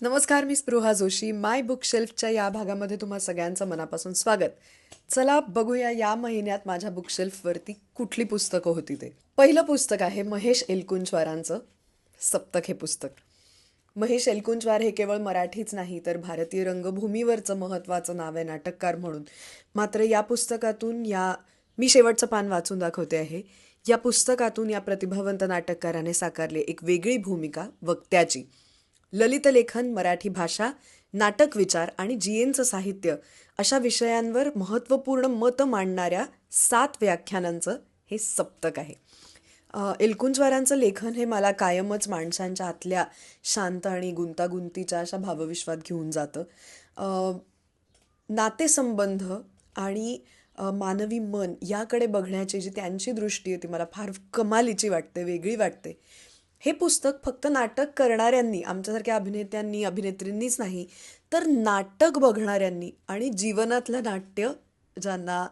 नमस्कार, मी स्पृहा जोशी. माय बुकशेल्फच्या या भागामध्ये तुम्हा सगळ्यांचं मनापासून स्वागत. चला बघूया या महिन्यात माझ्या बुकशेल्फवरती कुठली पुस्तकं होती ते. पहिलं पुस्तक आहे महेश एलकुंचवारांचं सप्तक हे पुस्तक. महेश एलकुंचवार हे केवळ मराठीच नाही तर भारतीय रंगभूमीवरचं महत्त्वाचं नाव आहे नाटककार म्हणून. मात्र या पुस्तकातून मी शेवटचं पान वाचून दाखवते आहे. या पुस्तकातून या प्रतिभावंत नाटककाराने साकारले एक वेगळी भूमिका वक्त्याची. ललित लेखन, मराठी भाषा, नाटक विचार आणि जीएनचं साहित्य अशा विषयांवर महत्त्वपूर्ण मतं मांडणाऱ्या 7 व्याख्यानांचं हे सप्तक आहे. एलकुंचवारांचं लेखन हे मला कायमच माणसांच्या आतल्या शांत आणि गुंतागुंतीच्या अशा भावविश्वात घेऊन जातं. नातेसंबंध आणि मानवी मन याकडे बघण्याची जी त्यांची दृष्टी आहे ती मला फार कमालीची वाटते, वेगळी वाटते. हे पुस्तक फक्त नाटक करणाऱ्यांनी, आमच्यासारख्या अभिनेत्यांनी, अभिनेत्रींनीच नाही, तर नाटक बघणाऱ्यांनी आणि जीवनातलं नाट्य ज्यांना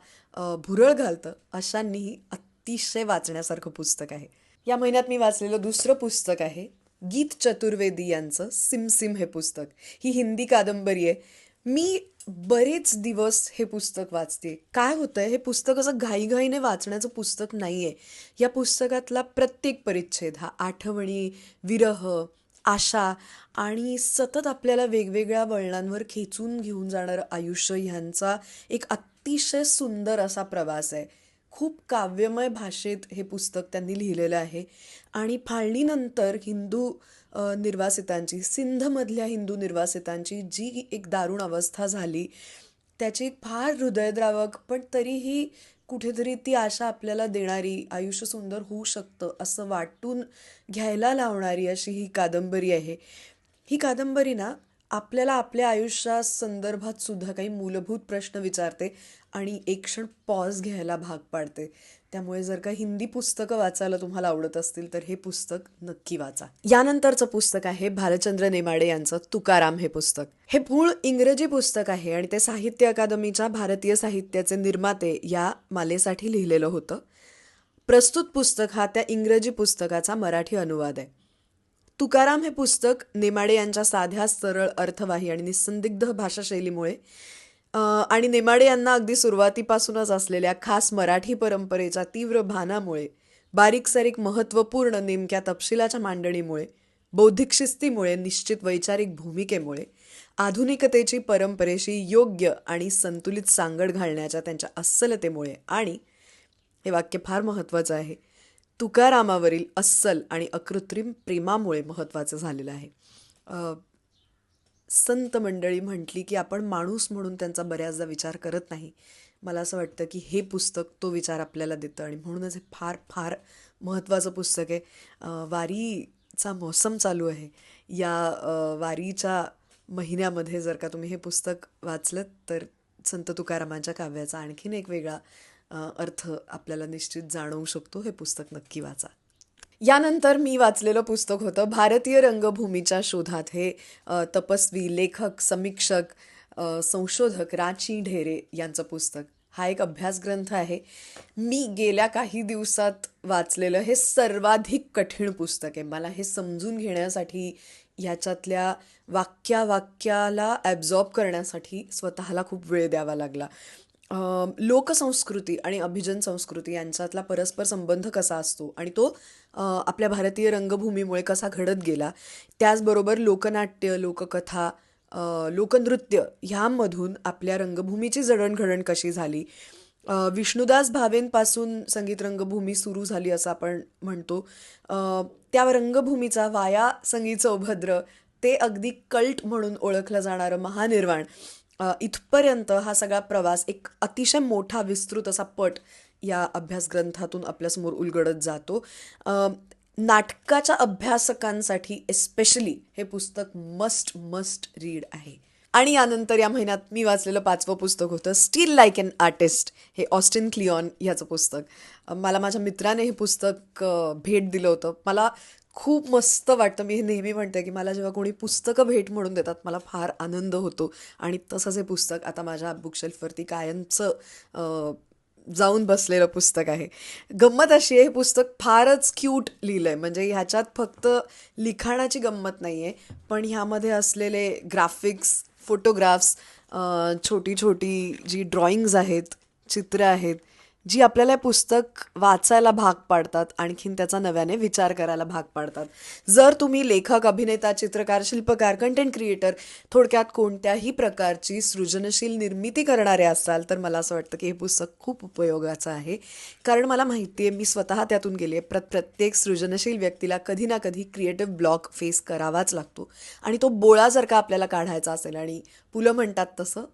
भुरळ घालतं अशांनीही अतिशय वाचण्यासारखं पुस्तक आहे. या महिन्यात मी वाचलेलं दुसरं पुस्तक आहे गीत चतुर्वेदी यांचं सिम हे पुस्तक. ही हिंदी कादंबरी आहे. मी बरेच दिवस हे पुस्तक वाचते. काय होतंय, हे पुस्तक असं घाईघाईने वाचण्याचं पुस्तक नाहीये. या पुस्तकातला प्रत्येक परिच्छेद हा आठवणी, विरह, आशा आणि सतत आपल्याला वेगवेगळ्या वळणांवर खेचून घेऊन जाणारं आयुष्य ह्यांचा एक अतिशय सुंदर असा प्रवास आहे. खूप काव्यमय भाषेत हे पुस्तक त्यांनी लिहिलेलं आहे आणि फाळणीनंतर निर्वासितांची, सिंधमधल्या हिंदू निर्वासितांची जी एक दारुण अवस्था झाली, त्याची एक फार हृदयद्रावक पण तरीही कुठेतरी ती आशा आपल्याला देणारी, आयुष्य सुंदर होऊ शकतं असं वाटून घ्यायला लावणारी अशी ही कादंबरी आहे. ही कादंबरी ना आपल्याला आपल्या आयुष्यासंदर्भात सुद्धा काही मूलभूत प्रश्न विचारते आणि एक क्षण पॉज घ्यायला भाग पाडते. त्यामुळे जर का हिंदी पुस्तकं वाचायला तुम्हाला आवडत असतील तर हे पुस्तक नक्की वाचा. यानंतरचं पुस्तक आहे भालचंद्र नेमाडे यांचं तुकाराम हे पुस्तक. हे मूळ इंग्रजी पुस्तक आहे आणि ते साहित्य अकादमीच्या भारतीय साहित्याचे निर्माते या मालेसाठी लिहिलेलं होतं. प्रस्तुत पुस्तक हा त्या इंग्रजी पुस्तकाचा मराठी अनुवाद आहे. तुकाराम हे पुस्तक नेमाडे यांच्या साध्या, सरळ, अर्थवाही आणि निस्संदिग्ध भाषाशैलीमुळे आणि नेमाडे यांना अगदी सुरुवातीपासूनच असलेल्या खास मराठी परंपरेच्या तीव्र भानामुळे, बारीक-सारीक महत्त्वपूर्ण नेमक्या तपशिलाच्या मांडणीमुळे, बौद्धिक शिस्तीमुळे, निश्चित वैचारिक भूमिकेमुळे, आधुनिकतेची परंपरेशी योग्य आणि संतुलित सांगड घालण्याच्या त्यांच्या अस्सलतेमुळे आणि हे वाक्य फार महत्त्वाचं आहे, तुकारामावरील अस्सल आणि अकृत्रिम प्रेमामुळे महत्त्वाचं झालेलं आहे. संत मंडळी म्हटली की आपण माणूस म्हणून त्यांचा बऱ्याचदा विचार करत नाही. मला असं वाटतं की हे पुस्तक तो विचार आपल्याला देतं आणि म्हणूनच हे फार फार महत्त्वाचं पुस्तक आहे. वारीचा मौसम चालू आहे. या वारीच्या महिन्यामध्ये जर का तुम्ही हे पुस्तक वाचलं तर संत तुकारामांच्या काव्याचा आणखीन एक वेगळा अर्थ आपल्याला निश्चित जाणवू शकतो. हे पुस्तक नक्की वाचा. यानंतर मी वाचलेलं पुस्तक होतं भारतीय रंगभूमीच्या शोधात. हे तपस्वी, लेखक, समीक्षक, संशोधक राची ढेरे यांचं पुस्तक. हा एक अभ्यासग्रंथ आहे. मी गेल्या काही दिवसात वाचलेलं हे सर्वाधिक कठीण पुस्तक आहे. मला हे समजून घेण्यासाठी, ह्याच्यातल्या वाक्याला ॲब्झॉर्ब करण्यासाठी स्वतःला खूप वेळ द्यावा लागला. लोकसंस्कृती आणि अभिजन संस्कृती यांच्यातला परस्पर संबंध कसा असतो आणि तो आपल्या भारतीय रंगभूमीमुळे कसा घडत गेला, त्याचबरोबर लोकनाट्य, लोककथा, लोकनृत्य ह्यामधून आपल्या रंगभूमीची जडणघडण कशी झाली, विष्णुदास भावेंपासून संगीत रंगभूमी सुरू झाली असं आपण म्हणतो, त्या रंगभूमीचा वाया संगीत सौभद्र ते अगदी कल्ट म्हणून ओळखलं जाणारं महानिर्वाण, इथपर्यंत हा सगळा प्रवास एक अतिशय मोठा विस्तृत असा पट या अभ्यासग्रंथातून आपल्यासमोर उलगडत जातो. नाटकाच्या अभ्यासकांसाठी एस्पेशली हे पुस्तक मस्ट रीड आहे. आणि यानंतर या महिन्यात मी वाचलेलं 5वं पुस्तक होतं स्टील लाईक अन आर्टिस्ट. हे ऑस्टिन क्लिऑन ह्याचं पुस्तक. मला माझ्या मित्राने हे पुस्तक भेट दिलं होतं. मला खूप मस्त वाटतं. मी हे नेहमी म्हणते की मला जेव्हा कोणी पुस्तकं भेट म्हणून देतात मला फार आनंद होतो आणि तसंच हे पुस्तक आता माझ्या बुकशेल्फवरती कायमचं जाऊन बसलेलं पुस्तक आहे. गंमत अशी आहे, हे पुस्तक फारच क्यूट लिहिलं आहे. म्हणजे ह्याच्यात फक्त लिखाणाची गंमत नाही आहे, पण ह्यामध्ये असलेले ग्राफिक्स, फोटोग्राफ्स, छोटी छोटी जी ड्रॉइंग्ज आहेत, चित्र आहेत, जी आपल्याला हे पुस्तक वाचायला भाग पाडतात, आणखीन त्याचा नव्याने विचार करायला भाग पाडतात. जर तुम्ही लेखक, अभिनेता, चित्रकार, शिल्पकार, कंटेंट क्रिएटर, थोडक्यात कोणत्याही प्रकारची सृजनशील निर्मिती करणारे असाल, तर मला असं वाटतं की हे पुस्तक खूप उपयोगाचं आहे. कारण मला माहिती आहे, मी स्वतः त्यातून गेली आहे. प्रत्येक सृजनशील व्यक्तीला कधी ना कधी क्रिएटिव्ह ब्लॉक फेस करावाच लागतो. आणि तो बोळा जर का आपल्याला काढायचा असेल, आणि पुलं म्हणतात तसं,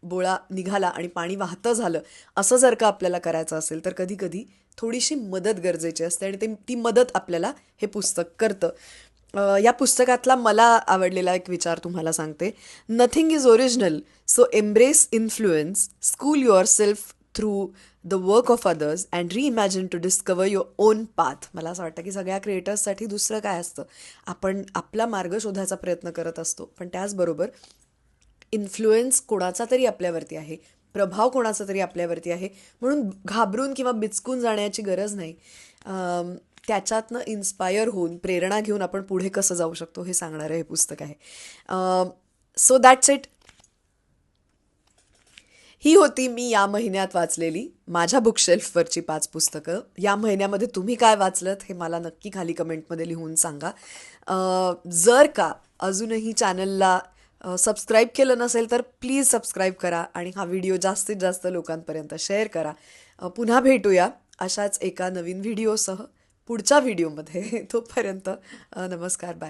बोळा निघाला आणि पाणी वाहतं झालं, असं जर का आपल्याला करायचं असेल, तर कधी कधी थोडीशी मदत गरजेची असते, आणि ती मदत आपल्याला हे पुस्तक करतं. या पुस्तकातला मला आवडलेला एक विचार तुम्हाला सांगते. Nothing is original, so embrace influence, school yourself through the work of others and reimagine to discover your own path. मला असं वाटतं की सगळ्या क्रिएटर्ससाठी दुसरं काय असतं, आपण आपला मार्ग शोधायचा प्रयत्न करत असतो, पण त्याचबरोबर इन्फ्लुएन्स कोणाचा तरी आपल्यावरती आहे, प्रभाव कोणाचा तरी आपल्यावरती आहे, म्हणून घाबरून किंवा बिचकून जाण्याची गरज नाही. अम, त्याच्यातनं इन्स्पायर होऊन, प्रेरणा घेऊन आपण पुढे कसं जाऊ शकतो हे सांगणारं हे पुस्तक आहे. So that's it. ही होती मी या महिन्यात वाचलेली माझ्या बुकशेल्फवरची 5 पुस्तकं. या महिन्यामध्ये तुम्ही काय वाचलत हे मला नक्की खाली कमेंटमध्ये लिहून सांगा. जर का अजूनही चॅनलला सबस्क्राईब केलं नसेल, तर प्लीज सबस्क्राईब करा आणि हा व्हिडिओ जास्तीत जास्त लोकांपर्यंत शेअर करा. पुन्हा भेटूया अशाच एका नवीन व्हिडिओसह पुढच्या व्हिडिओमध्ये. तोपर्यंत नमस्कार, बाय.